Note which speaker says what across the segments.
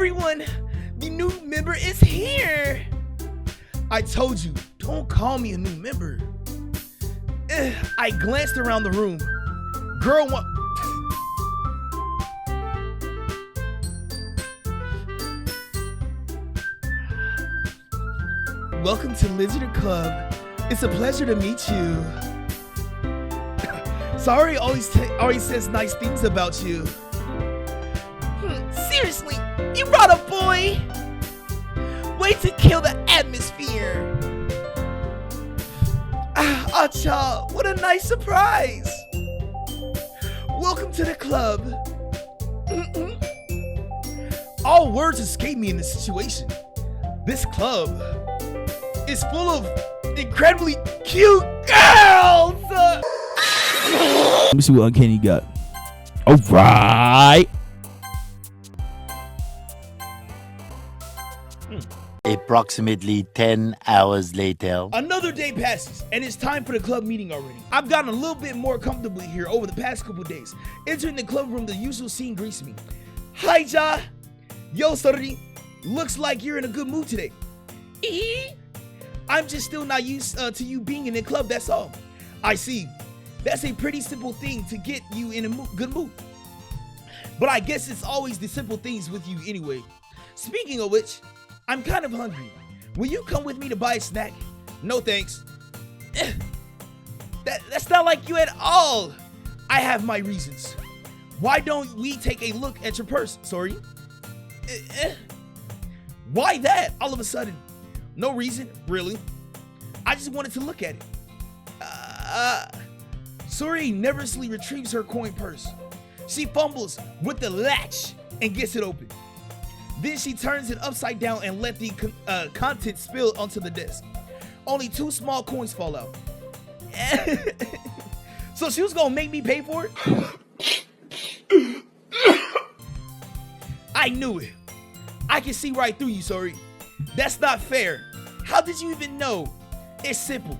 Speaker 1: everyone, the new member is here. I told you, don't call me a new member. I glanced around the room. Girl, welcome to Lizard Club. It's a pleasure to meet you. Sorry, always says nice things about you. Seriously, you brought a boy? Way to kill the atmosphere. Acha, what a nice surprise. Welcome to the club. All words escape me in this situation. This club is full of incredibly cute girls.
Speaker 2: Let me see what Uncanny got. All right.
Speaker 3: Approximately 10 hours later.
Speaker 1: Another day passes, and it's time for the club meeting already. I've gotten a little bit more comfortable here over the past couple days. Entering the club room, the usual scene greets me. Hi, Ja. Yo, Sorry. Looks like you're in a good mood today. I'm just still not used to you being in the club, that's all. I see. That's a pretty simple thing to get you in a good mood. But I guess it's always the simple things with you anyway. Speaking of which, I'm kind of hungry. Will you come with me to buy a snack? No thanks. That's not like you at all. I have my reasons. Why don't we take a look at your purse, Sorry? Why that all of a sudden? No reason, really. I just wanted to look at it. Sorry nervously retrieves her coin purse. She fumbles with the latch and gets it open. Then she turns it upside down and let the contents spill onto the desk. Only 2 small coins fall out. So she was gonna make me pay for it? I knew it. I can see right through you, Sorry. That's not fair. How did you even know? It's simple.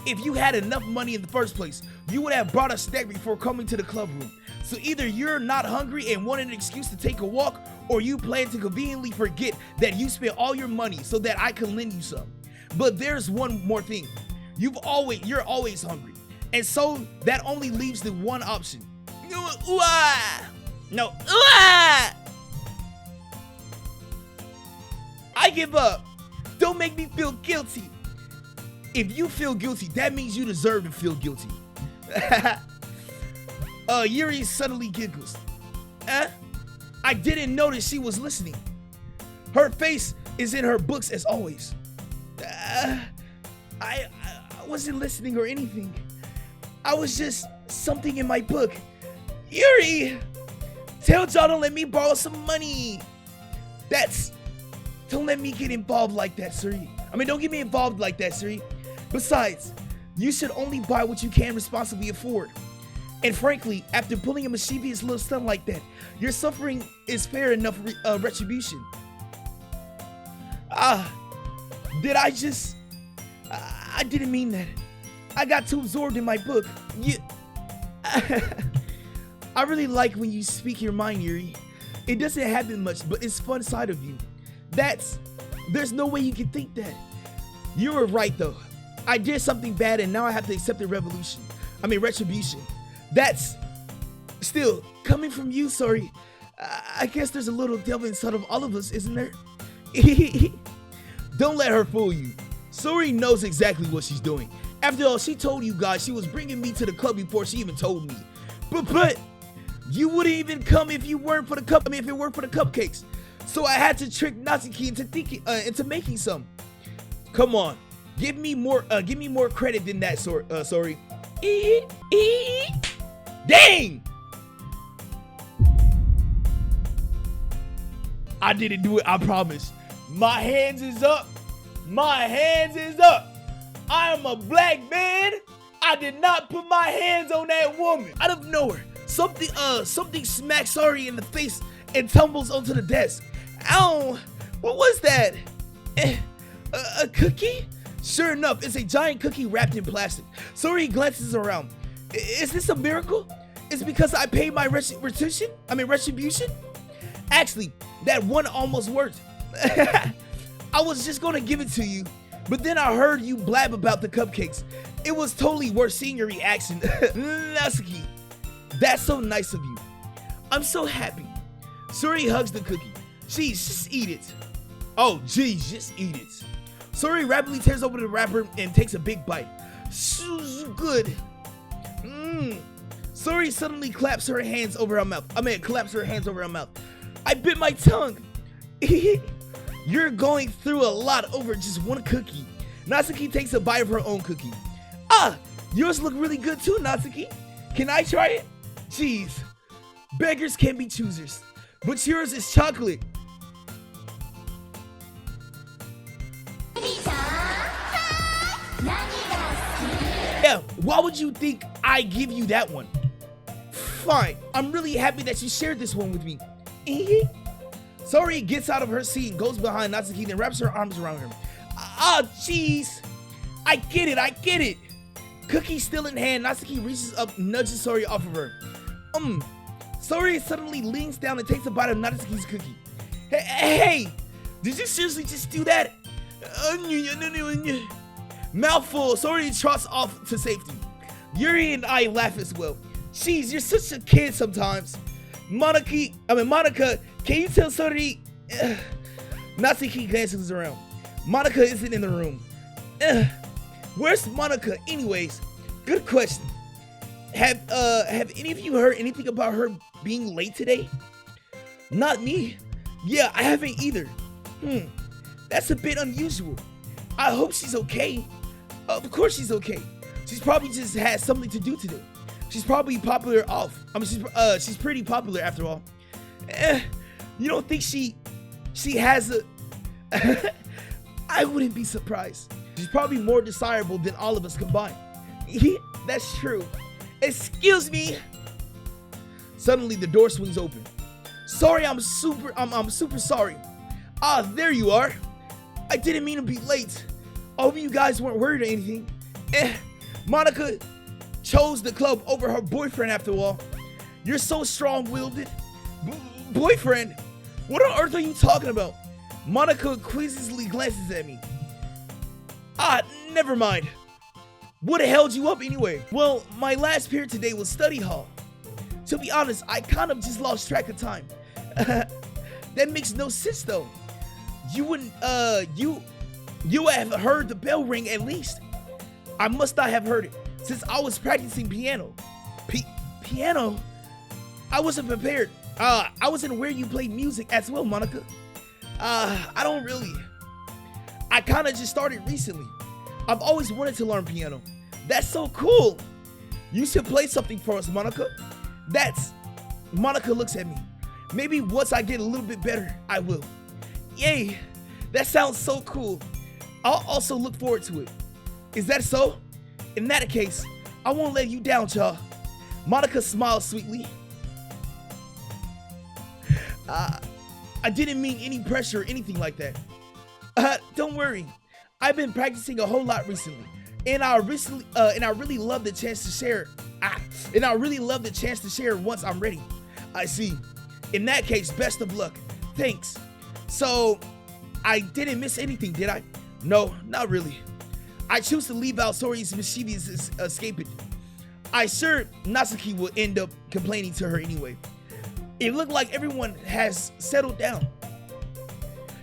Speaker 1: If you had enough money in the first place, you would have brought a snack before coming to the club room. So either you're not hungry and want an excuse to take a walk, or you plan to conveniently forget that you spent all your money so that I can lend you some. But there's one more thing. You're always hungry. And so that only leaves the one option. No. I give up. Don't make me feel guilty. If you feel guilty, that means you deserve to feel guilty. Yuri suddenly giggles. I didn't notice she was listening. Her face is in her books as always. I wasn't listening or anything. I was just something in my book. Yuri, tell John to let me borrow some money. Don't let me get involved like that, Suri. Don't get me involved like that, Suri. Besides, you should only buy what you can responsibly afford. And frankly, after pulling a mischievous little stunt like that, your suffering is fair enough retribution. Did I just... I didn't mean that. I got too absorbed in my book. I really like when you speak your mind, Yuri. It doesn't happen much, but it's fun side of you. There's no way you can think that. You were right though. I did something bad and now I have to accept the retribution. That's still coming from you, Sorry. I guess there's a little devil inside of all of us, isn't there? Don't let her fool you. Sorry knows exactly what she's doing. After all, she told you guys she was bringing me to the club before she even told me. But you wouldn't even come if you weren't for the if it weren't for the cupcakes. So I had to trick Natsuki into making some. Come on, give me more credit than that, Sorry. Dang! I didn't do it, I promise. My hands is up. I am a black man. I did not put my hands on that woman. Out of nowhere, something smacks Sorry in the face and tumbles onto the desk. Ow! What was that? A cookie? Sure enough, it's a giant cookie wrapped in plastic. Sorry glances around. Is this a miracle? It's because I paid my retribution? Actually, That one almost worked. I was just gonna give it to you, but then I heard you blab about the cupcakes. It was totally worth seeing your reaction. Natsuki, that's so nice of you. I'm so happy. Suri hugs the cookie. Jeez, just eat it. Oh, geez, just eat it. Suri rapidly tears open the wrapper and takes a big bite. Good. Suri suddenly claps her hands over her mouth. I bit my tongue. You're going through a lot over just one cookie. Natsuki takes a bite of her own cookie. Ah, yours look really good too, Natsuki. Can I try it? Jeez, beggars can be choosers, but yours is chocolate. Yeah, why would you think I give you that one? Fine, I'm really happy that you shared this one with me. Suri gets out of her seat and goes behind Natsuki, then wraps her arms around her. Ah, jeez. I get it. Cookie still in hand, Natsuki reaches up, nudges Suri off of her. Suri suddenly leans down and takes a bite of Natsuki's cookie. Hey, did you seriously just do that? Mouthful, Suri trots off to safety. Yuri and I laugh as well. Jeez, you're such a kid sometimes. Monika, can you tell Suri? Natsuki glances around. Monika isn't in the room. Where's Monika anyways? Good question. Have any of you heard anything about her being late today? Not me. Yeah, I haven't either. That's a bit unusual. I hope she's okay. Of course she's okay. She's probably just had something to do today. She's probably popular off. She's pretty popular after all. You don't think she has a... I wouldn't be surprised. She's probably more desirable than all of us combined. That's true. Excuse me. Suddenly the door swings open. Sorry, I'm super sorry. Ah, there you are. I didn't mean to be late. I hope you guys weren't worried or anything. Monika chose the club over her boyfriend after all. You're so strong-willed. Boyfriend? What on earth are you talking about? Monika quizzically glances at me. Ah, never mind. What held you up anyway? Well, my last period today was study hall. To be honest, I kind of just lost track of time. That makes no sense though. You wouldn't, you have heard the bell ring at least. I must not have heard it since I was practicing piano. Piano? I wasn't prepared. I wasn't aware you played music as well, Monika. I don't really. I kind of just started recently. I've always wanted to learn piano. That's so cool. You should play something for us, Monika. Monika looks at me. Maybe once I get a little bit better, I will. Yay, that sounds so cool. I'll also look forward to it. Is that so? In that case, I won't let you down, y'all. Monika smiles sweetly. I didn't mean any pressure or anything like that. Don't worry. I've been practicing a whole lot recently, and I really love the chance to share. And I really love the chance to share once I'm ready. I see. In that case, best of luck. Thanks. So, I didn't miss anything, did I? No, not really. I choose to leave out Sori's mischievous escaping. I sure Natsuki will end up complaining to her anyway. It looked like everyone has settled down.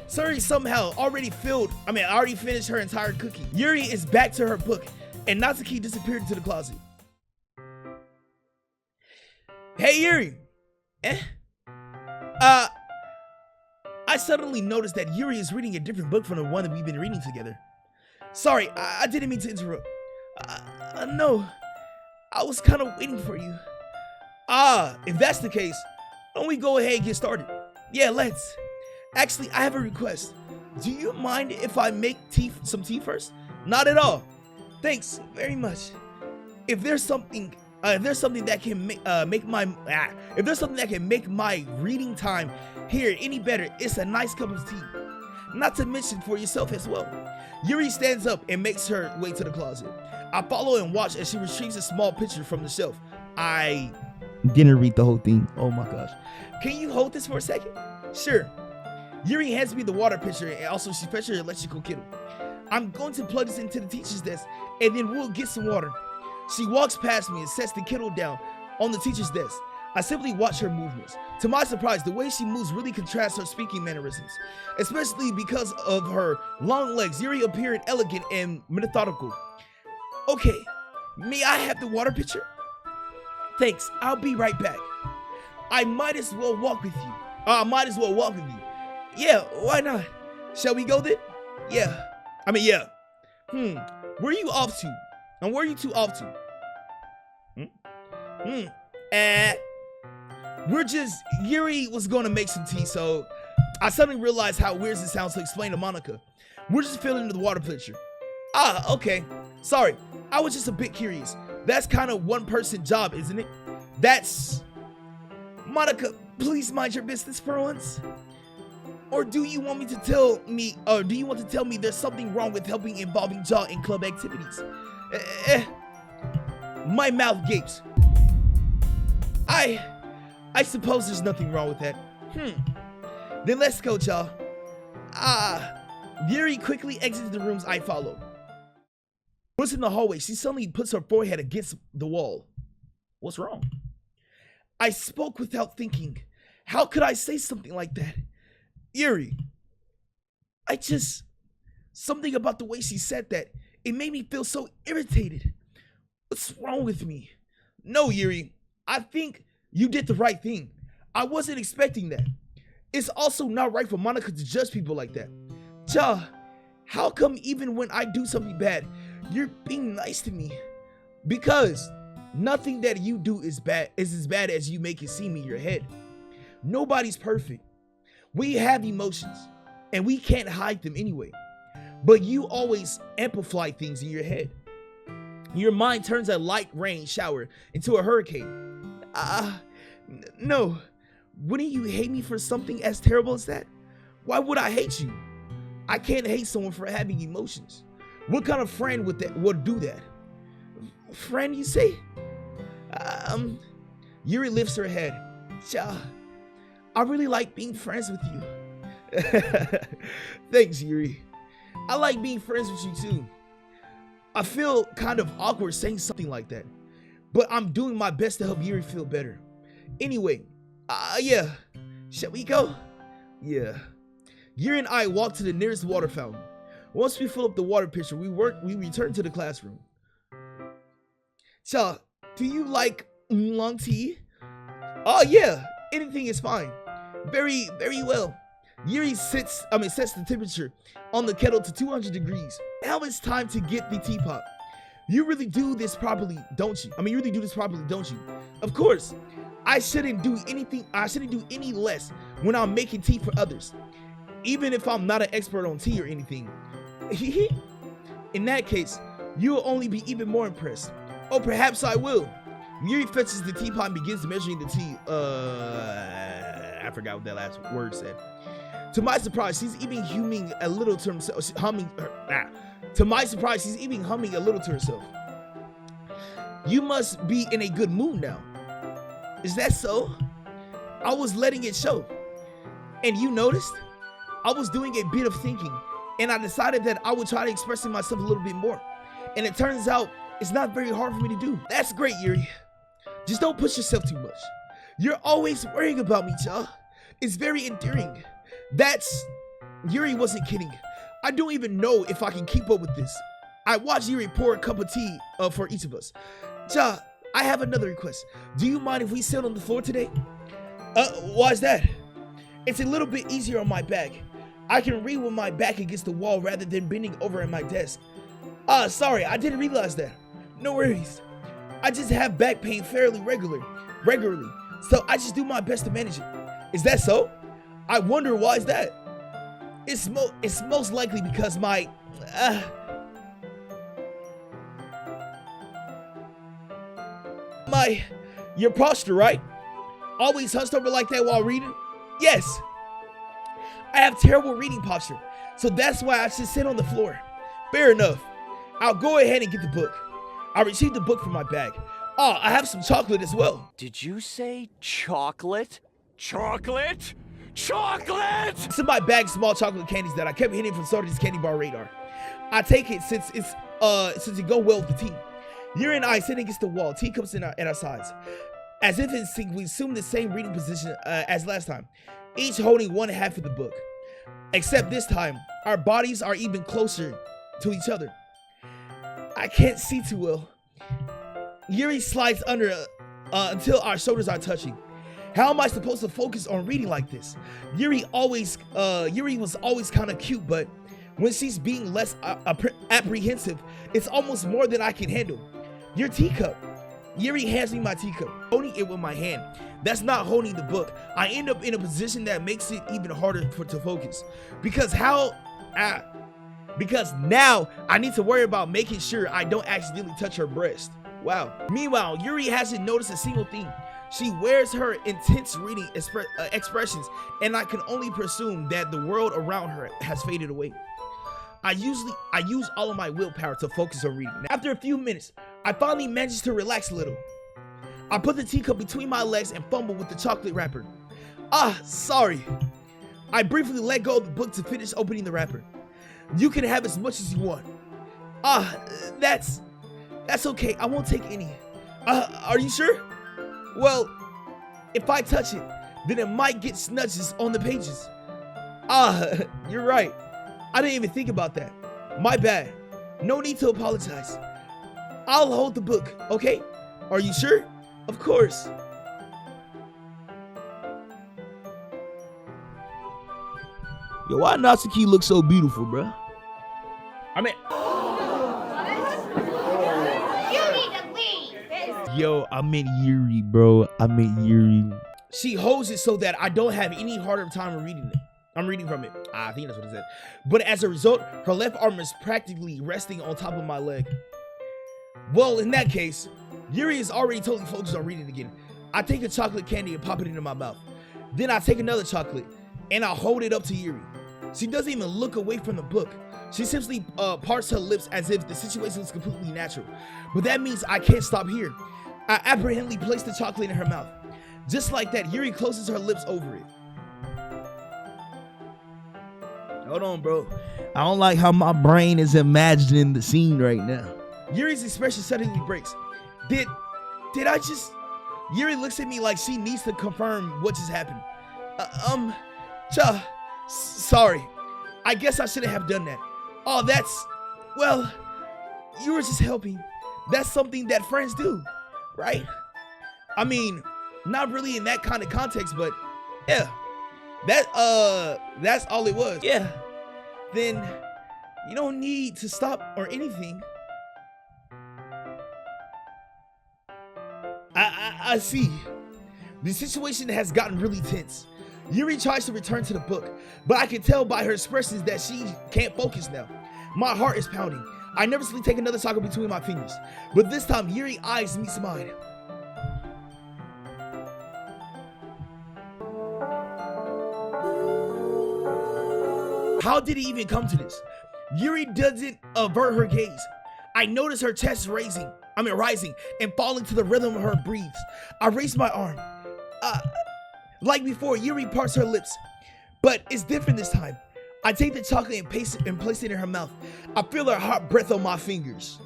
Speaker 1: Suri somehow already finished her entire cookie. Yuri is back to her book, and Natsuki disappeared into the closet. Hey Yuri! I suddenly noticed that Yuri is reading a different book from the one that we've been reading together. Sorry, I didn't mean to interrupt. No, I was kind of waiting for you. If that's the case, why don't we go ahead and get started? Yeah, let's. Actually, I have a request. Do you mind if I make some tea first? Not at all. Thanks very much. If there's something that can make my reading time here any better, it's a nice cup of tea. Not to mention for yourself as well. Yuri stands up and makes her way to the closet. I follow and watch as she retrieves a small picture from the shelf. I didn't read the whole thing. Oh my gosh. Can you hold this for a second? Sure. Yuri hands me the water pitcher and also she fetches her electrical kettle. I'm going to plug this into the teacher's desk and then we'll get some water. She walks past me and sets the kettle down on the teacher's desk. I simply watch her movements. To my surprise, the way she moves really contrasts her speaking mannerisms, especially because of her long legs. Yuri appeared elegant and methodical. Okay, may I have the water pitcher? Thanks, I'll be right back. I might as well walk with you. Yeah, why not? Shall we go then? Yeah. Yeah. Where are you off to? And where are you two off to? Yuri was gonna make some tea, so I suddenly realized how weird it sounds to explain to Monika. We're just filling the water pitcher. Okay. Sorry, I was just a bit curious. That's kind of one person job, isn't it? Monika, please mind your business for once. Or do you want to tell me there's something wrong with helping involving Jaw in club activities? My mouth gapes. I suppose there's nothing wrong with that. Then let's go, Jaw. Yuri quickly exits the rooms I follow. Once in the hallway, she suddenly puts her forehead against the wall. What's wrong? I spoke without thinking. How could I say something like that? Yuri, something about the way she said that, it made me feel so irritated. What's wrong with me? No, Yuri, I think you did the right thing. I wasn't expecting that. It's also not right for Monika to judge people like that. Ja, how come even when I do something bad, you're being nice to me? Because nothing that you do is as bad as you make it seem in your head. Nobody's perfect. We have emotions, and we can't hide them anyway. But you always amplify things in your head. Your mind turns a light rain shower into a hurricane. No. Wouldn't you hate me for something as terrible as that? Why would I hate you? I can't hate someone for having emotions. What kind of friend would do that? Friend, you say? Yuri lifts her head. Ja, I really like being friends with you. Thanks, Yuri. I like being friends with you too. I feel kind of awkward saying something like that, but I'm doing my best to help Yuri feel better. Anyway, yeah. Shall we go? Yeah. Yuri and I walk to the nearest water fountain. Once we fill up the water pitcher, we return to the classroom. Ja, do you like oolong tea? Oh yeah, anything is fine. Very, very well. Yuri sets the temperature on the kettle to 200 degrees. Now it's time to get the teapot. You really do this properly, don't you? You really do this properly, don't you? Of course. I shouldn't do any less when I'm making tea for others, even if I'm not an expert on tea or anything. In that case, you'll only be even more impressed. Oh, perhaps I will. Yuri fetches the teapot and begins measuring the tea. I forgot what that last word said. To my surprise, she's even humming a little to herself. To my surprise, she's even humming a little to herself. You must be in a good mood now. Is that so? I was letting it show. And you noticed? I was doing a bit of thinking, and I decided that I would try to express myself a little bit more. And it turns out it's not very hard for me to do. That's great, Yuri. Just don't push yourself too much. You're always worrying about me, Ja. It's very endearing. Yuri wasn't kidding. I don't even know if I can keep up with this. I watched Yuri pour a cup of tea for each of us. Ja, I have another request. Do you mind if we sit on the floor today? Why's that? It's a little bit easier on my back. I can read with my back against the wall rather than bending over at my desk. Sorry, I didn't realize that. No worries. I just have back pain fairly regularly, so I just do my best to manage it. Is that so? I wonder why is that? It's most likely because your posture, right? Always hunched over like that while reading? Yes. I have terrible reading posture, so that's why I should sit on the floor. Fair enough. I'll go ahead and get the book. I retrieved the book from my bag. I have some chocolate as well.
Speaker 4: Did you say chocolate? Chocolate? Chocolate!
Speaker 1: This is my bag of small chocolate candies that I kept hidden from Soda's candy bar radar. I take it since it go well with the tea. Yuri and I sit against the wall, teacups at our sides. As if in sync, we assume the same reading position as last time, each holding one half of the book. Except this time, our bodies are even closer to each other. I can't see too well. Yuri slides under until our shoulders are touching. How am I supposed to focus on reading like this? Yuri was always kind of cute, but when she's being less apprehensive, it's almost more than I can handle. Your teacup. Yuri hands me my teacup, holding it with my hand. That's not holding the book. I end up in a position that makes it even harder to focus. Because now I need to worry about making sure I don't accidentally touch her breast. Wow. Meanwhile, Yuri hasn't noticed a single thing. She wears her intense reading expressions, and I can only presume that the world around her has faded away. I use all of my willpower to focus on reading. After a few minutes, I finally managed to relax a little. I put the teacup between my legs and fumble with the chocolate wrapper. Sorry. I briefly let go of the book to finish opening the wrapper. You can have as much as you want. That's okay. I won't take any. Are you sure? Well, if I touch it, then it might get smudges on the pages. You're right. I didn't even think about that. My bad. No need to apologize. I'll hold the book, okay? Are you sure? Of course.
Speaker 2: Yo, why Natsuki look so beautiful, bruh?
Speaker 1: I mean,
Speaker 5: You need to leave.
Speaker 2: Yo, I meant Yuri, bro. I meant Yuri.
Speaker 1: she holds it so that I don't have any harder time reading it. I'm reading from it. I think that's what it said. But as a result, her left arm is practically resting on top of my leg. Well, in that case, Yuri is already totally focused on reading again. I take a chocolate candy and pop it into my mouth. Then I take another chocolate and I hold it up to Yuri. She doesn't even look away from the book. She simply parts her lips as if the situation was completely natural. But that means I can't stop here. I apprehensively place the chocolate in her mouth. Just like that, Yuri closes her lips over it.
Speaker 2: Hold on, bro. I don't like how my brain is imagining the scene right now.
Speaker 1: Yuri's expression suddenly breaks. Did I just... Yuri looks at me like she needs to confirm what just happened. Sorry. I guess I shouldn't have done that. Oh, well, you were just helping. That's something that friends do, right? I mean, not really in that kind of context, but yeah. That's all it was. Yeah. Then you don't need to stop or anything. I see. The situation has gotten really tense. Yuri tries to return to the book, but I can tell by her expressions that she can't focus now. My heart is pounding. I nervously take another chocolate between my fingers, but this time Yuri's eyes meets mine. How did it even come to this? Yuri doesn't avert her gaze. I notice her chest rising and falling to the rhythm of her breathes. I raise my arm. Like before, Yuri parts her lips, but it's different this time. I take the chocolate and place it in her mouth. I feel her hot breath on my fingers.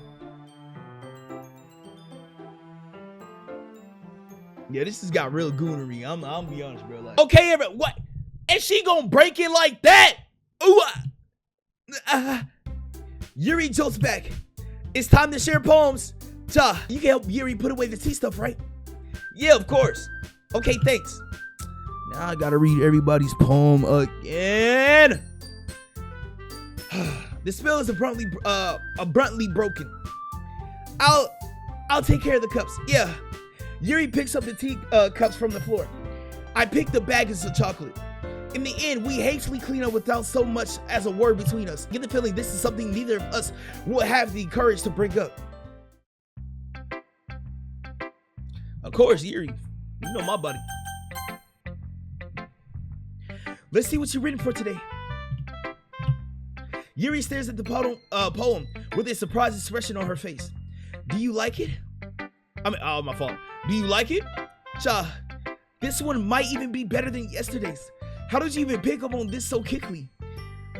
Speaker 1: Yeah, this has got real goonery. I'm gonna be honest, bro. Like, okay, everyone, what? And she gonna break it like that? Ooh, Yuri jolts back. It's time to share poems. You can help Yuri put away the tea stuff, right? Yeah, of course. Okay, thanks.
Speaker 2: Now I gotta read everybody's poem again.
Speaker 1: The spell is abruptly broken. I'll take care of the cups. Yeah. Yuri picks up the tea cups from the floor. I pick the bags of chocolate. In the end, we hastily clean up without so much as a word between us. Get the feeling this is something neither of us will have the courage to bring up. Of course, Yuri. You know my buddy. Let's see what you've written for today. Yuri stares at the poem with a surprised expression on her face. Do you like it? Oh, my fault. Do you like it? This one might even be better than yesterday's. How did you even pick up on this so quickly?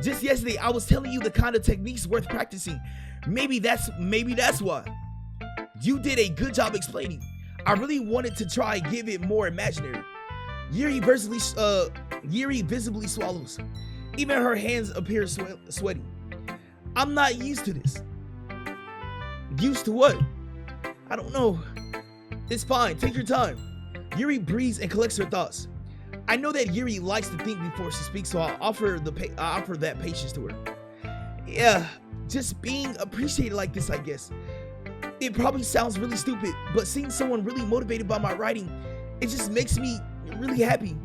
Speaker 1: Just yesterday, I was telling you the kind of techniques worth practicing. Maybe that's why. You did a good job explaining. I really wanted to try and give it more imaginary. Yuri visibly swallows. Even her hands appear sweaty. I'm not used to this. Used to what? I don't know. It's fine, take your time. Yuri breathes and collects her thoughts. I know that Yuri likes to think before she speaks, so I'll offer that patience to her. Yeah, just being appreciated like this, I guess. It probably sounds really stupid, but seeing someone really motivated by my writing, it just makes me really happy.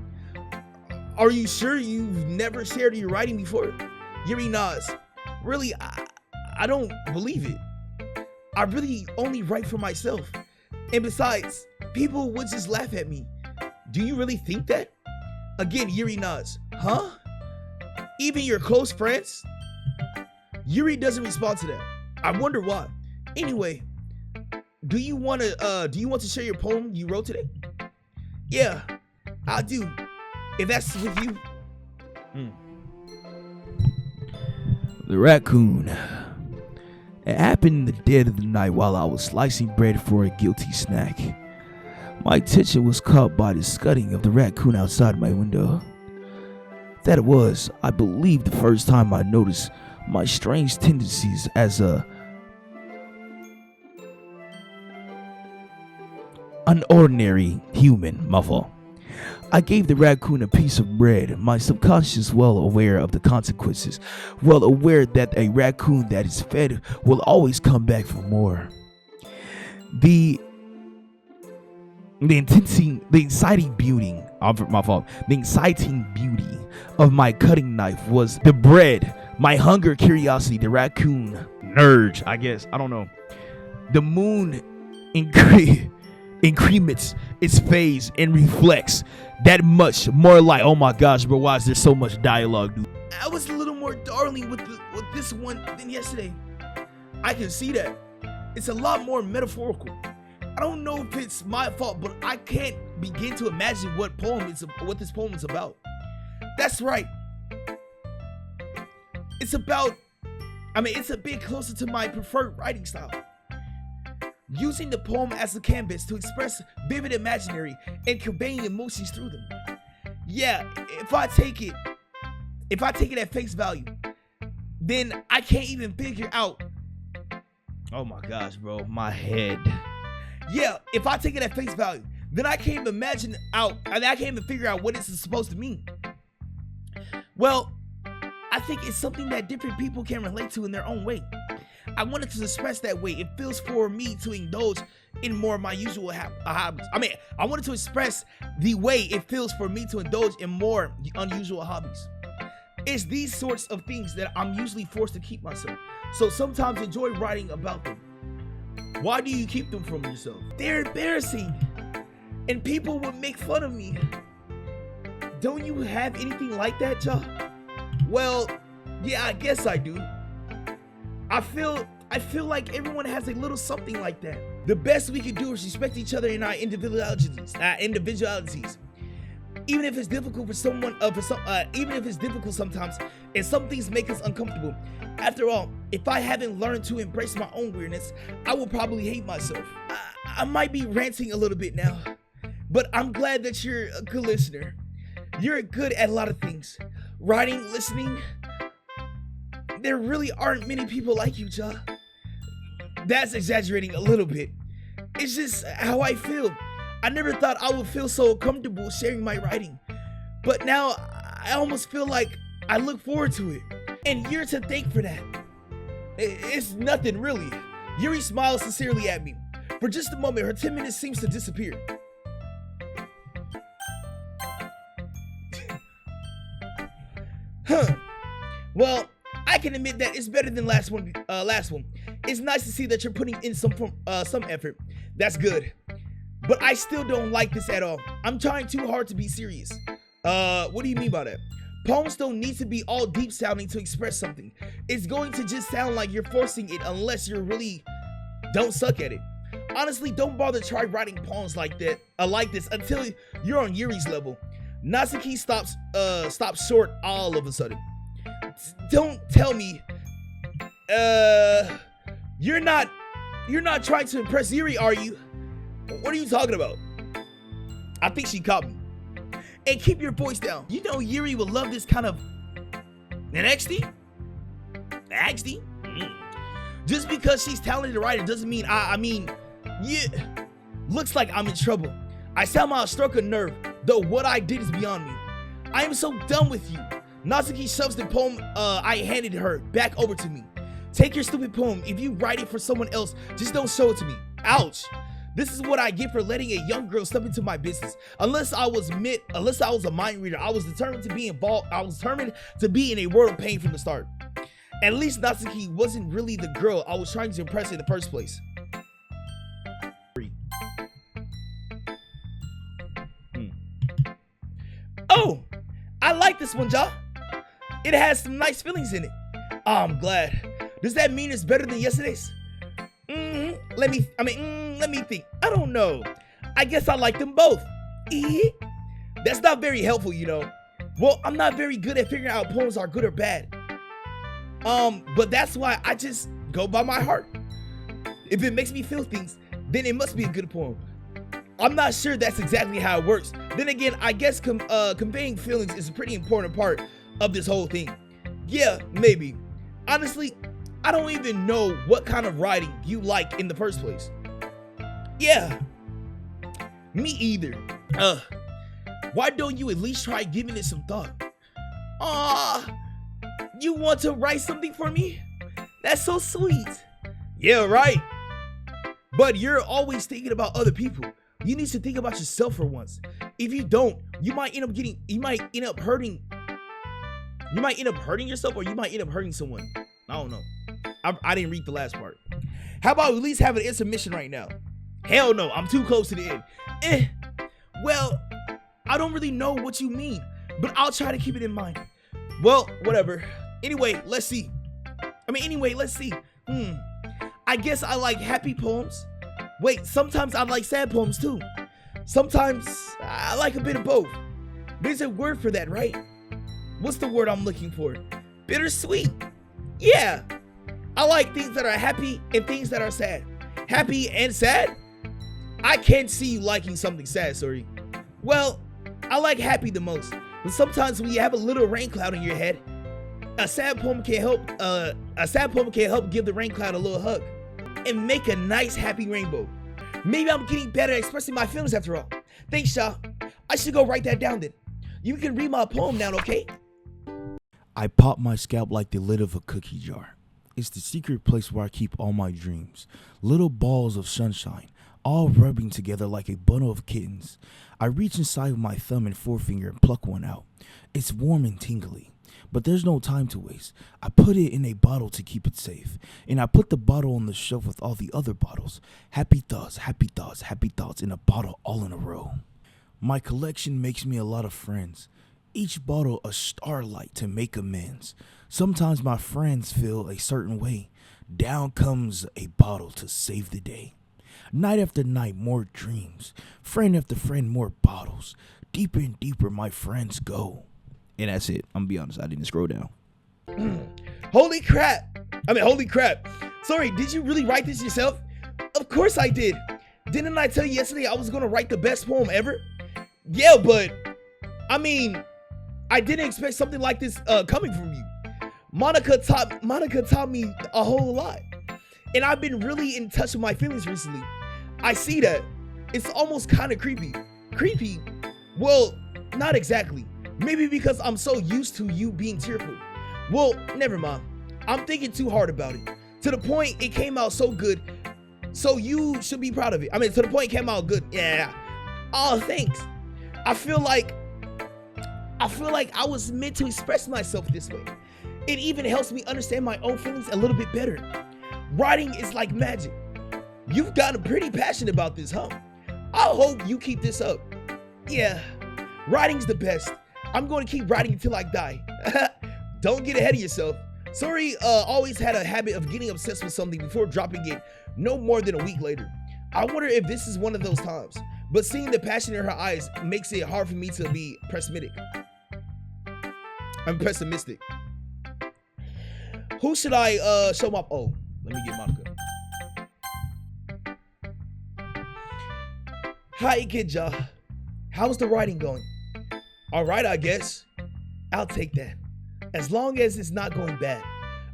Speaker 1: Are you sure you've never shared your writing before? Yuri nods. Really, I don't believe it. I really only write for myself. And besides, people would just laugh at me. Do you really think that? Again, Yuri nods. Huh? Even your close friends? Yuri doesn't respond to that. I wonder why. Anyway, do you want to share your poem you wrote today? Yeah, I do. If that's with you.
Speaker 2: The raccoon. It happened in the dead of the night while I was slicing bread for a guilty snack. My attention was caught by the scudding of the raccoon outside my window. That it was, I believe, the first time I noticed my strange tendencies as an ordinary human. My fault. I gave the raccoon a piece of bread, my subconscious well aware of the consequences, well aware that a raccoon that is fed will always come back for more. The exciting beauty of my cutting knife was the bread, my hunger, curiosity, the raccoon, urge, I guess, I don't know. The moon increments its phase and reflects that much more like, oh my gosh, bro, why is there so much dialogue, dude?
Speaker 1: I was a little more darling with this one than yesterday. I can see that. It's a lot more metaphorical. I don't know if it's my fault, but I can't begin to imagine what this poem is about. That's right. It's a bit closer to my preferred writing style. Using the poem as a canvas to express vivid imaginary and conveying emotions through them. Yeah, if I take it at face value, then I can't even figure out.
Speaker 2: Oh my gosh, bro, my head.
Speaker 1: Yeah, if I take it at face value, then I can't even figure out what it's supposed to mean. Well, I think it's something that different people can relate to in their own way. I wanted to express that way. It feels for me to indulge in more of my usual hobbies. I wanted to express the way it feels for me to indulge in more unusual hobbies. It's these sorts of things that I'm usually forced to keep myself. So sometimes enjoy writing about them. Why do you keep them from yourself? They're embarrassing. And people would make fun of me. Don't you have anything like that, y'all? Well, yeah, I guess I do. I feel like everyone has a little something like that. The best we can do is respect each other in our individualities. Even if it's difficult for someone, even if it's difficult sometimes, and some things make us uncomfortable. After all, if I haven't learned to embrace my own weirdness, I will probably hate myself. I might be ranting a little bit now, but I'm glad that you're a good listener. You're good at a lot of things. Writing, listening. There really aren't many people like you, Ja. That's exaggerating a little bit. It's just how I feel. I never thought I would feel so comfortable sharing my writing. But now I almost feel like I look forward to it. And you're to thank for that. It's nothing really. Yuri smiles sincerely at me. For just a moment, her timidness seems to disappear. Well, I can admit that it's better than last one. It's nice to see that you're putting in some effort. That's good. But I still don't like this at all. I'm trying too hard to be serious. What do you mean by that? Poems don't need to be all deep sounding to express something. It's going to just sound like you're forcing it unless you really don't suck at it. Honestly, don't bother try writing poems like this until you're on Yuri's level. Natsuki stops short all of a sudden. Don't tell me you're not trying to impress Yuri, are you? What are you talking about? I think she caught me. And keep your voice down. You know Yuri will love this kind of NXT? NXT? Just because she's talented writer doesn't mean I mean, yeah. Looks like I'm in trouble. I somehow struck a nerve, though what I did is beyond me. I am so done with you. Natsuki shoves the poem I handed her back over to me. Take your stupid poem. If you write it for someone else, just don't show it to me. Ouch. This is what I get for letting a young girl step into my business. Unless I was a mind reader, I was determined to be involved. I was determined to be in a world of pain from the start. At least Natsuki wasn't really the girl I was trying to impress in the first place. Oh, I like this one, Ja. It has some nice feelings in it. Oh, I'm glad. Does that mean it's better than yesterday's? Let me think. I don't know. I guess I like them both. That's not very helpful, you know. Well, I'm not very good at figuring out poems are good or bad. But that's why I just go by my heart. If it makes me feel things, then it must be a good poem. I'm not sure that's exactly how it works. Then again, I guess conveying feelings is a pretty important part of this whole thing. Yeah, maybe. Honestly, I don't even know what kind of writing you like in the first place. Yeah, me either. Why don't you at least try giving it some thought? You want to write something for me? That's so sweet. Yeah, right. But you're always thinking about other people. You need to think about yourself for once. If you don't, you might end up hurting yourself, or you might end up hurting someone. I don't know. I didn't read the last part. How about we at least have an intermission right now? Hell no, I'm too close to the end. Well, I don't really know what you mean, but I'll try to keep it in mind. Well, whatever. Anyway, let's see. I guess I like happy poems. Wait, sometimes I like sad poems too. Sometimes I like a bit of both. There's a word for that, right? What's the word I'm looking for? Bittersweet. Yeah. I like things that are happy and things that are sad. Happy and sad? I can't see you liking something sad, sorry. Well, I like happy the most. But sometimes when you have a little rain cloud in your head, a sad poem can help give the rain cloud a little hug and make a nice happy rainbow. Maybe I'm getting better at expressing my feelings after all. Thanks, Shaw. I should go write that down then. You can read my poem now, okay?
Speaker 2: I pop my scalp like the lid of a cookie jar. It's the secret place where I keep all my dreams. Little balls of sunshine, all rubbing together like a bundle of kittens. I reach inside with my thumb and forefinger and pluck one out. It's warm and tingly, but there's no time to waste. I put it in a bottle to keep it safe, and I put the bottle on the shelf with all the other bottles. Happy thoughts, happy thoughts, happy thoughts in a bottle all in a row. My collection makes me a lot of friends. Each bottle a starlight to make amends. Sometimes my friends feel a certain way. Down comes a bottle to save the day. Night after night, more dreams. Friend after friend, more bottles. Deeper and deeper my friends go. And that's it. I'm gonna be honest, I didn't scroll down.
Speaker 1: Holy crap. Sorry, did you really write this yourself? Of course I did. Didn't I tell you yesterday I was gonna write the best poem ever? Yeah, but I mean, I didn't expect something like this coming from you. Monika taught me a whole lot. And I've been really in touch with my feelings recently. I see that. It's almost kind of creepy. Creepy? Well, not exactly. Maybe because I'm so used to you being tearful. Well, never mind. I'm thinking too hard about it. To the point it came out so good. So you should be proud of it. I mean, to the point it came out good. Yeah. Oh, thanks. I feel like I was meant to express myself this way. It even helps me understand my own feelings a little bit better. Writing is like magic. You've gotten pretty passionate about this, huh? I hope you keep this up. Yeah, writing's the best. I'm going to keep writing until I die. Don't get ahead of yourself. Sorry, always had a habit of getting obsessed with something before dropping it no more than a week later. I wonder if this is one of those times. but seeing the passion in her eyes makes it hard for me to be pessimistic. I'm pessimistic. Who should I show up? Oh, let me get Monica. Hi, Kidja. How's the writing going? All right, I guess. I'll take that. As long as it's not going bad.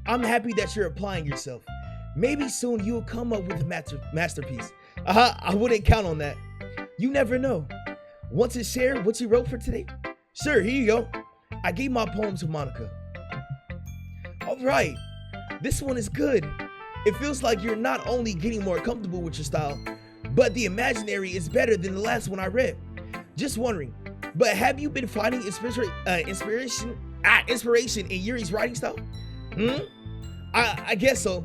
Speaker 1: I'm happy that you're applying yourself. Maybe soon you'll come up with a masterpiece. I wouldn't count on that. You never know. Want to share what you wrote for today? Sure, here you go. I gave my poem to Monica. All right, this one is good. It feels like you're not only getting more comfortable with your style, but the imaginary is better than the last one I read. Just wondering, but have you been finding inspiration in Yuri's writing style? I guess so.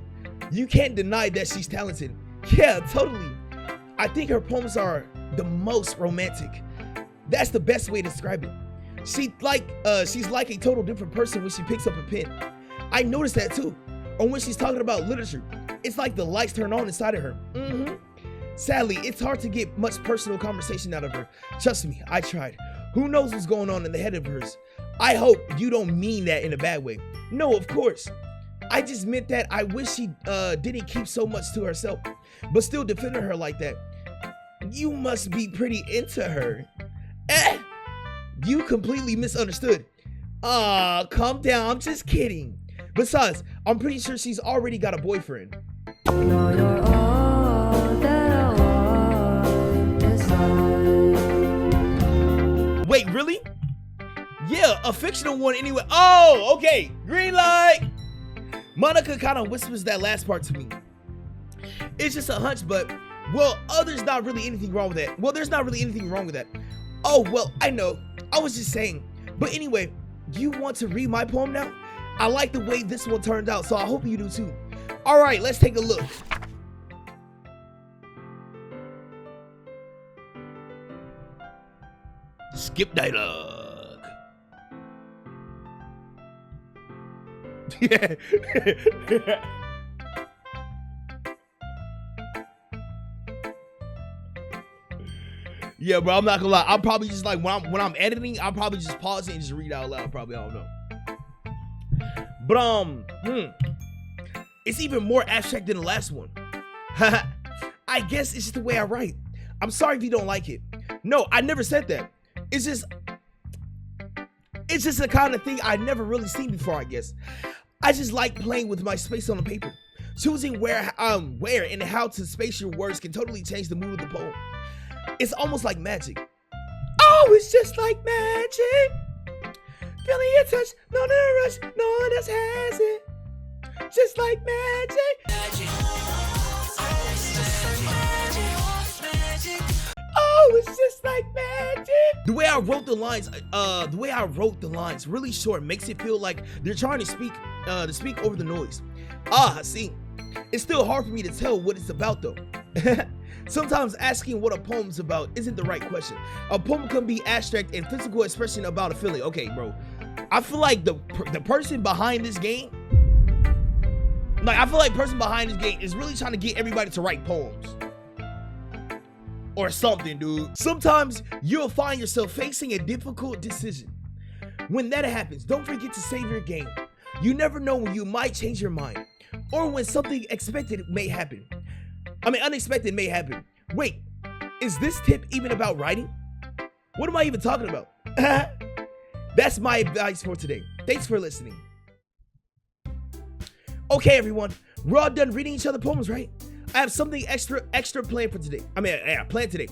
Speaker 1: You can't deny that she's talented. Yeah, totally. I think her poems are the most romantic. That's the best way to describe it. She's like a total different person when she picks up a pen. I noticed that too. Or when she's talking about literature, it's like the lights turn on inside of her. Sadly, it's hard to get much personal conversation out of her. Trust me, I tried. Who knows what's going on in the head of hers? I hope you don't mean that in a bad way. No, of course. I just meant that I wish she didn't keep so much to herself, but still defending her like that. You must be pretty into her. You completely misunderstood. Calm down, I'm just kidding. Besides, I'm pretty sure she's already got a boyfriend. Wait, really? Yeah, a fictional one anyway. Oh, okay, green light. Monica kind of whispers that last part to me. It's just a hunch, but, well, there's not really anything wrong with that. Well, there's not really anything wrong with that. Oh, well, I know. I was just saying. But anyway, you want to read my poem now? I like the way this one turned out, so I hope you do too. All right, let's take a look. Skip dialogue. Yeah. Yeah, bro, I'm not gonna lie. I'm probably just like when I'm editing, I'll probably just pause it and just read out loud. Probably, I don't know. But it's even more abstract than the last one. I guess it's just the way I write. I'm sorry if you don't like it. No, I never said that. It's just the kind of thing I've never really seen before, I guess. I just like playing with my space on the paper. Choosing where and how to space your words can totally change the mood of the poem. It's almost like magic. Oh, it's just like magic. Feeling your touch, no rush, no one else has it. Just like magic. Oh, it's just like magic. The way I wrote the lines, really short, makes it feel like they're trying to speak over the noise. See, it's still hard for me to tell what it's about though. Sometimes asking what a poem's about isn't the right question. A poem can be abstract and physical expression about a feeling. Okay, bro. I feel like the person behind this game, is really trying to get everybody to write poems. Or something, dude. Sometimes you'll find yourself facing a difficult decision. When that happens, don't forget to save your game. You never know when you might change your mind. Or when something unexpected may happen. Wait, is this tip even about writing? What am I even talking about? That's my advice for today. Thanks for listening. Okay, everyone, we're all done reading each other's poems, right? I have something extra planned for today. Planned today.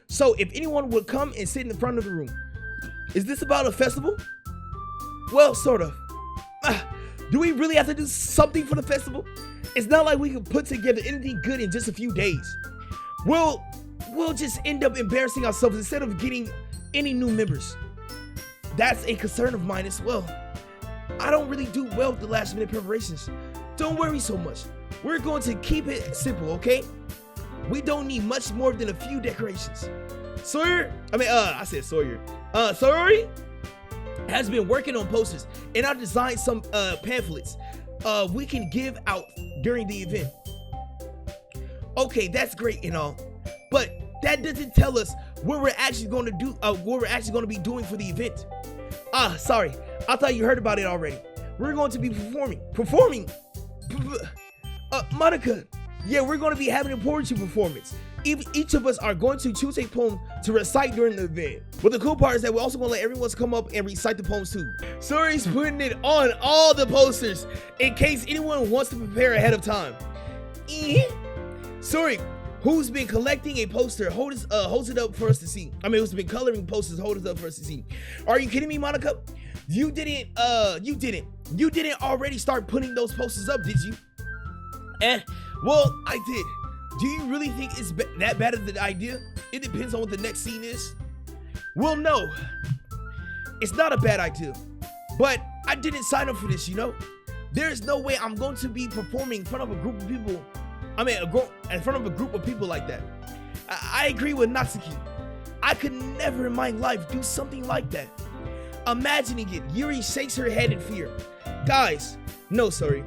Speaker 1: So if anyone would come and sit in the front of the room. Is this about a festival? Well, sort of. Do we really have to do something for the festival? It's not like we can put together anything good in just a few days. We'll just end up embarrassing ourselves instead of getting any new members. That's a concern of mine as well. I don't really do well with the last minute preparations. Don't worry so much. We're going to keep it simple, okay? We don't need much more than a few decorations. Sawyer has been working on posters, and I designed some pamphlets we can give out during the event. Okay, that's great and all, but that doesn't tell us what we're actually going to do, what we're actually going to be doing for the event. Sorry, I thought you heard about it already. We're going to be performing. Monica, yeah, we're going to be having a poetry performance. Each of us are going to choose a poem to recite during the event. But the cool part is that we're also going to let everyone come up and recite the poems too. Sori's putting it on all the posters in case anyone wants to prepare ahead of time. Sori, who's been collecting a poster, holds it up for us to see. I mean, who's been coloring posters, hold it up for us to see. Are you kidding me, Monica? You didn't already start putting those posters up, did you? Well, I did. Do you really think it's that bad of an idea? It depends on what the next scene is. Well, no, it's not a bad idea, but I didn't sign up for this, you know? There's no way I'm going to be performing in front of a group of people. I mean, in front of a group of people like that. I agree with Natsuki. I could never in my life do something like that. Imagining it, Yuri shakes her head in fear. Guys, no, sorry.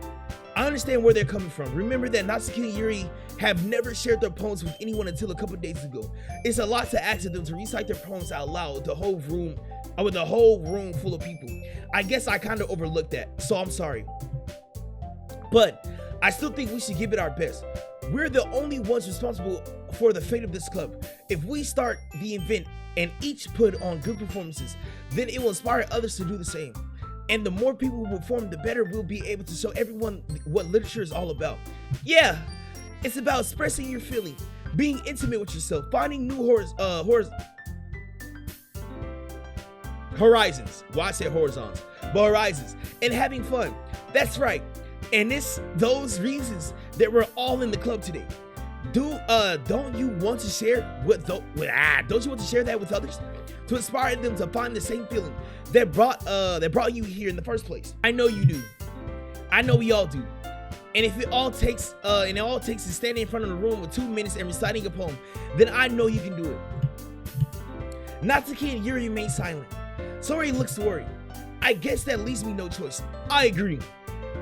Speaker 1: I understand where they're coming from. Remember that Natsuki and Yuri have never shared their poems with anyone until a couple days ago. It's a lot to ask of them to recite their poems out loud with the whole room full of people. I guess I kind of overlooked that, so I'm sorry. But I still think we should give it our best. We're the only ones responsible for the fate of this club. If we start the event and each put on good performances, then it will inspire others to do the same. And the more people who perform, the better we'll be able to show everyone what literature is all about. Yeah, it's about expressing your feeling, being intimate with yourself, finding new horizons. Well, I said horizons, but horizons, and having fun. That's right. And it's those reasons that we're all in the club today. Don't you want to share don't you want to share that with others? To inspire them to find the same feeling that brought you here in the first place. I know you do. I know we all do. And if it all takes is standing in front of the room with 2 minutes and reciting a poem, then I know you can do it. Natsuki and Yuri remain silent. Sori looks worried. I guess that leaves me no choice. I agree.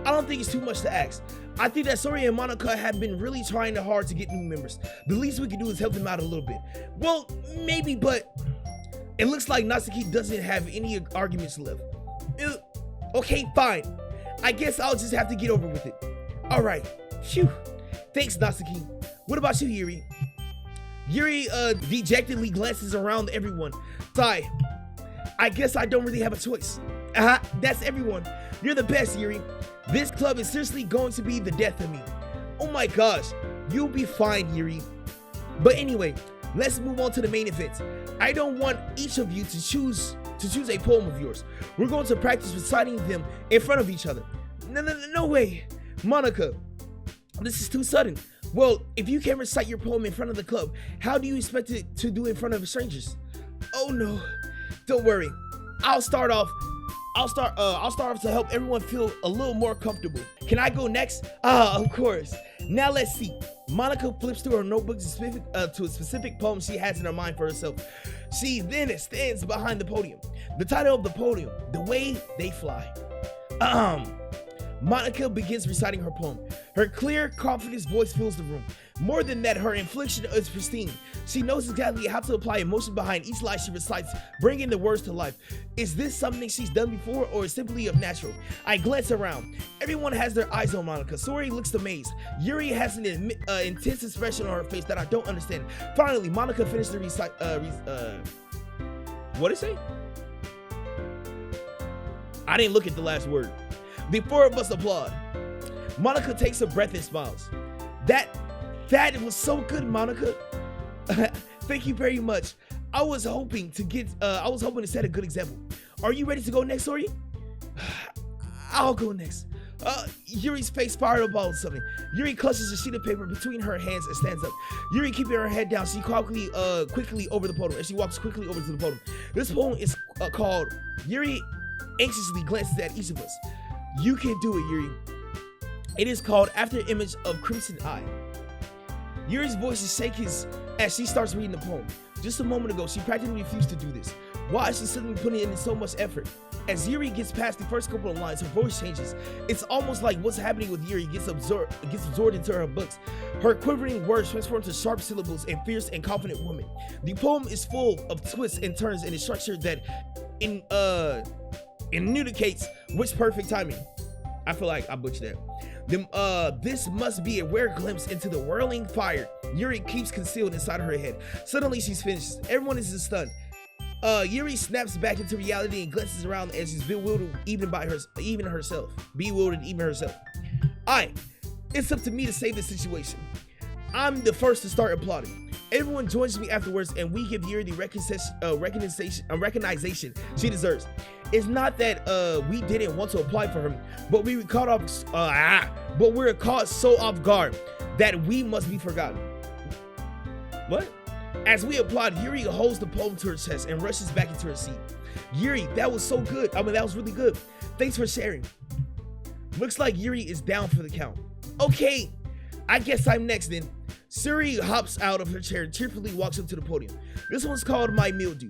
Speaker 1: I don't think it's too much to ask. I think that Sori and Monika have been really trying hard to get new members. The least we can do is help them out a little bit. Well, maybe, but it looks like Natsuki doesn't have any arguments left. Okay, fine. I guess I'll just have to get over with it. All right. Phew. Thanks, Natsuki. What about you, Yuri? Yuri dejectedly glances around everyone. Sigh. I guess I don't really have a choice. That's everyone. You're the best, Yuri. This club is seriously going to be the death of me. Oh my gosh. You'll be fine, Yuri. But anyway, let's move on to the main event. I don't want each of you to choose a poem of yours. We're going to practice reciting them in front of each other. No way. Monika, this is too sudden. Well, if you can't recite your poem in front of the club, how do you expect it to do in front of strangers? Oh no. Don't worry. I'll start off to help everyone feel a little more comfortable. Can I go next? Of course. Now let's see. Monika flips through her notebook to a specific poem she has in her mind for herself. She then stands behind the podium. The title of the podium, The Way They Fly. Monika begins reciting her poem. Her clear, confident voice fills the room. More than that, her inflection is pristine. She knows exactly how to apply emotion behind each line she recites, bringing the words to life. Is this something she's done before, or is simply of natural? I glance around. Everyone has their eyes on Monika. Sori looks amazed. Yuri has an intense expression on her face that I don't understand. Finally, Monika finished the recite. What did it say? I didn't look at the last word. The four of us applaud. Monika takes a breath and smiles. That was so good, Monika. Thank you very much. I was hoping to set a good example. Are you ready to go next, Sori? I'll go next. Yuri's face fired up about something. Yuri clutches a sheet of paper between her hands and stands up. Yuri keeping her head down, she quickly over the podium, and she walks quickly over to the podium. This poem is called Yuri anxiously glances at each of us. You can do it, Yuri. It is called After Image of Crimson Eye. Yuri's voice is shaking as she starts reading the poem. Just a moment ago, she practically refused to do this. Why is she suddenly putting in so much effort? As Yuri gets past the first couple of lines, her voice changes. It's almost like what's happening with Yuri gets absorbed into her books. Her quivering words transform to sharp syllables and fierce and confident woman. The poem is full of twists and turns and a structure that indicates which perfect timing. I feel like I butchered that. This must be a rare glimpse into the whirling fire Yuri keeps concealed inside her head. Suddenly she's finished. Everyone is stunned. Yuri snaps back into reality and glances around as she's bewildered even herself. It's up to me to save this situation. I'm the first to start applauding. Everyone joins me afterwards and we give Yuri the recognition she deserves. It's not that we didn't want to apply for her, but we were caught so off guard that we must be forgotten. What? As we applaud, Yuri holds the poem to her chest and rushes back into her seat. Yuri, that was so good. That was really good. Thanks for sharing. Looks like Yuri is down for the count. Okay, I guess I'm next then. Suri hops out of her chair and cheerfully walks up to the podium. This one's called My Mildew.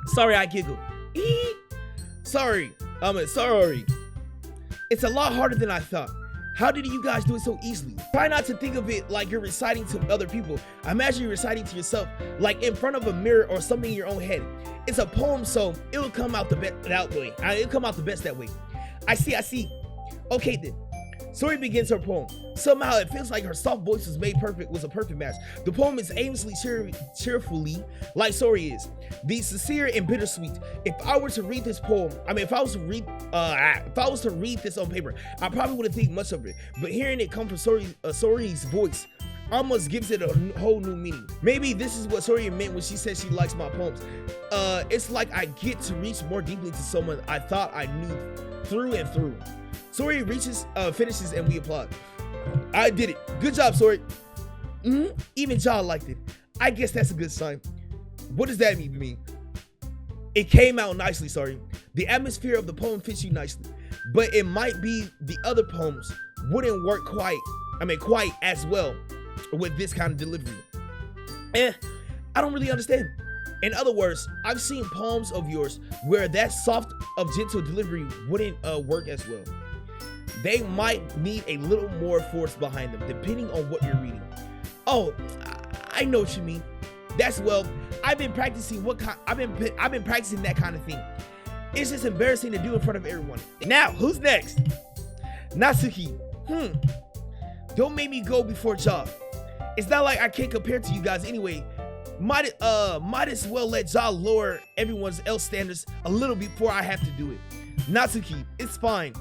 Speaker 1: Sorry, I giggle. Sorry. It's a lot harder than I thought. How did you guys do it so easily? Try not to think of it like you're reciting to other people. Imagine you're reciting to yourself, like in front of a mirror or something in your own head. It's a poem, so it'll come out the best that way. I see. Okay then. Sori begins her poem. Somehow it feels like her soft voice was a perfect match. The poem is aimlessly cheerfully like Sori is. The sincere and bittersweet. If I was to read this on paper, I probably wouldn't think much of it. But hearing it come from Sori's voice almost gives it a whole new meaning. Maybe this is what Sori meant when she said she likes my poems. It's like I get to reach more deeply to someone I thought I knew through and through. Sori finishes and we applaud. I did it. Good job, Sori. Even John liked it. I guess that's a good sign. What does that mean to me? It came out nicely, Sori. The atmosphere of the poem fits you nicely. But it might be the other poems wouldn't work quite as well with this kind of delivery. I don't really understand. In other words, I've seen poems of yours where that soft of gentle delivery wouldn't work as well. They might need a little more force behind them, depending on what you're reading. Oh, I know what you mean. I've been practicing practicing that kind of thing. It's just embarrassing to do in front of everyone. Now, who's next? Natsuki. Don't make me go before Ja. It's not like I can't compare to you guys anyway. Might as well let Ja lower everyone else's standards a little before I have to do it. Natsuki, it's fine.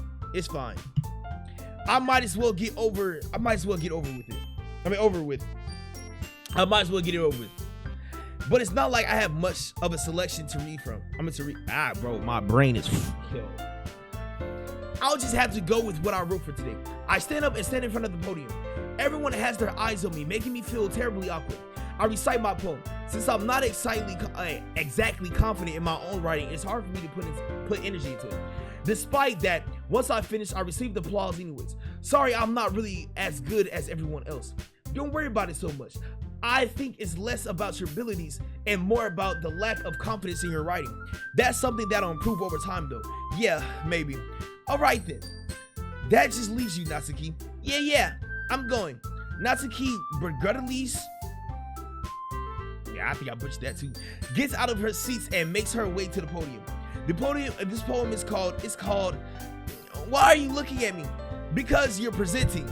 Speaker 1: I might as well get over with it. But it's not like I have much of a selection to read from. Bro, my brain is killed. I'll just have to go with what I wrote for today. I stand up and stand in front of the podium. Everyone has their eyes on me, making me feel terribly awkward. I recite my poem. Since I'm not exactly confident in my own writing, it's hard for me to put energy into it. Despite that, once I finish, I received applause anyways. Sorry, I'm not really as good as everyone else. Don't worry about it so much. I think it's less about your abilities and more about the lack of confidence in your writing. That's something that'll improve over time though. Yeah, maybe. Alright then. That just leaves you, Natsuki. Yeah, I'm going. Natsuki begrudgingly, I think I butchered that too, gets out of her seats and makes her way to the podium. This poem is called, Why Are You Looking At Me? Because You're Presenting.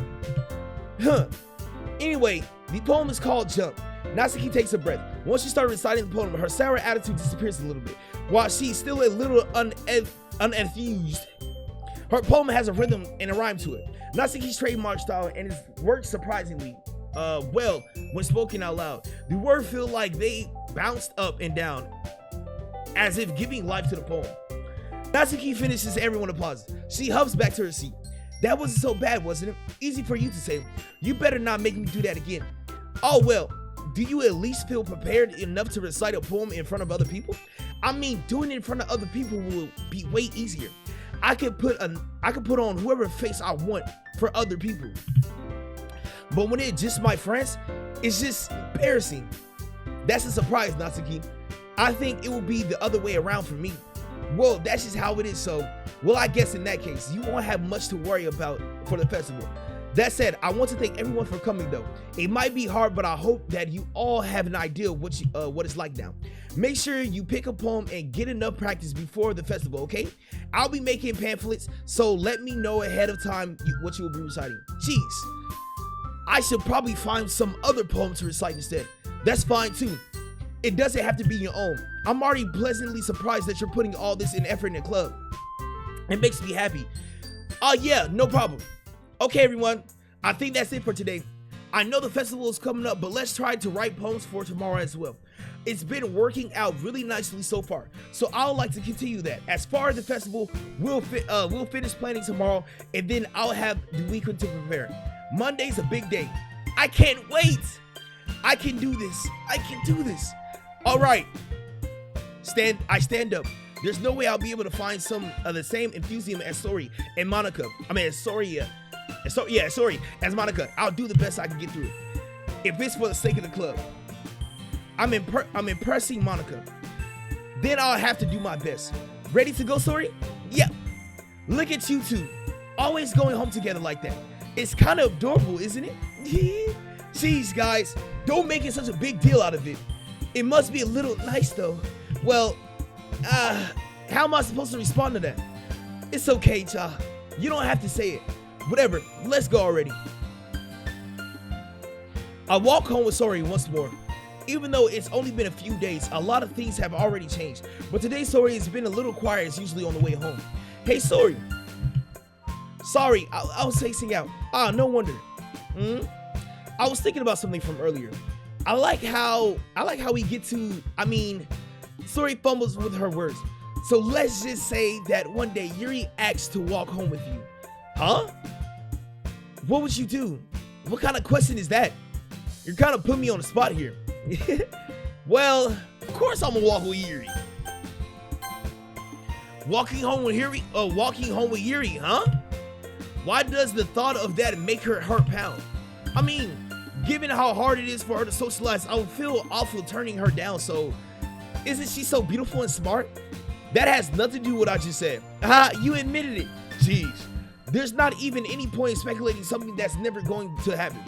Speaker 1: Anyway, the poem is called Jump. Natsuki takes a breath. Once she started reciting the poem, her sour attitude disappears a little bit. While she's still a little unenthused, her poem has a rhythm and a rhyme to it. Natsuki's trademark style and it works surprisingly well when spoken out loud. The words feel like they bounced up and down, as if giving life to the poem. Natsuki finishes, everyone applauds. She huffs back to her seat. That wasn't so bad, wasn't it? Easy for you to say. You better not make me do that again. Oh well, do you at least feel prepared enough to recite a poem in front of other people? I mean, doing it in front of other people will be way easier. I could put on whoever face I want for other people. But when it's just my friends, it's just embarrassing. That's a surprise, Natsuki. I think it will be the other way around for me. Well, that's just how it is. So, well, I guess in that case, you won't have much to worry about for the festival. That said, I want to thank everyone for coming though. It might be hard, but I hope that you all have an idea of what it's like now. Make sure you pick a poem and get enough practice before the festival, okay? I'll be making pamphlets, so let me know ahead of time what you will be reciting. Jeez, I should probably find some other poem to recite instead. That's fine too. It doesn't have to be your own. I'm already pleasantly surprised that you're putting all this in effort in the club. It makes me happy. Oh yeah, no problem. Okay everyone, I think that's it for today. I know the festival is coming up, but let's try to write poems for tomorrow as well. It's been working out really nicely so far, so I would like to continue that. As far as the festival, we'll finish planning tomorrow, and then I'll have the weekend to prepare. Monday's a big day. I can't wait. I can do this. I can do this. All right. I stand up. There's no way I'll be able to find some of the same enthusiasm as Sori and MONIKA. As MONIKA. I'll do the best I can get through it. If it's for the sake of the club. I'm impressing MONIKA. Then I'll have to do my best. Ready to go, Sori? Yep. Look at you two. Always going home together like that. It's kind of adorable, isn't it? Jeez, guys. Don't make it such a big deal out of it. It must be a little nice, though. Well, how am I supposed to respond to that? It's okay, cha. You don't have to say it. Whatever. Let's go already. I walk home with Sori once more. Even though it's only been a few days, a lot of things have already changed. But today, Sori has been a little quiet as usually on the way home. Hey, Sori. Sorry, I was spacing out. No wonder. I was thinking about something from earlier. I like how we get to, Sori fumbles with her words. So let's just say that one day Yuri asks to walk home with you. Huh? What would you do? What kind of question is that? You're kind of putting me on the spot here. Well, of course I'm gonna walk with Yuri. Walking home with Yuri, huh? Why does the thought of that make her heart pound? Given how hard it is for her to socialize, I would feel awful turning her down, so isn't she so beautiful and smart? That has nothing to do with what I just said. You admitted it. Jeez. There's not even any point in speculating something that's never going to happen.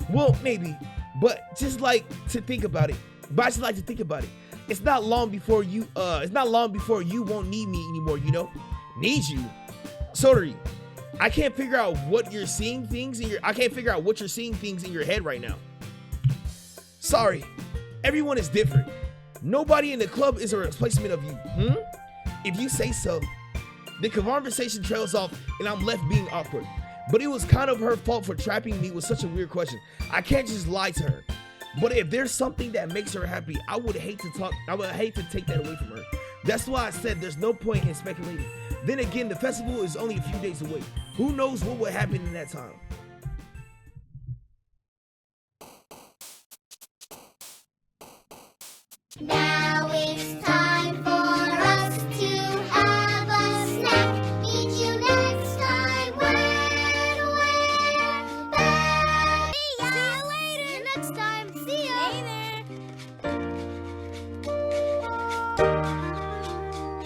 Speaker 1: Well, maybe, but just like to think about it. But I just like to think about it. It's not long before you won't need me anymore, you know? Need you? Sori, I can't figure out what you're seeing things in your head right now. Sorry. Everyone is different. Nobody in the club is a replacement of you. If you say so. The conversation trails off and I'm left being awkward. But it was kind of her fault for trapping me with such a weird question. I can't just lie to her. But if there's something that makes her happy, I would hate to take that away from her. That's why I said there's no point in speculating. Then again, the festival is only a few days away. Who knows what will happen in that time?
Speaker 5: Now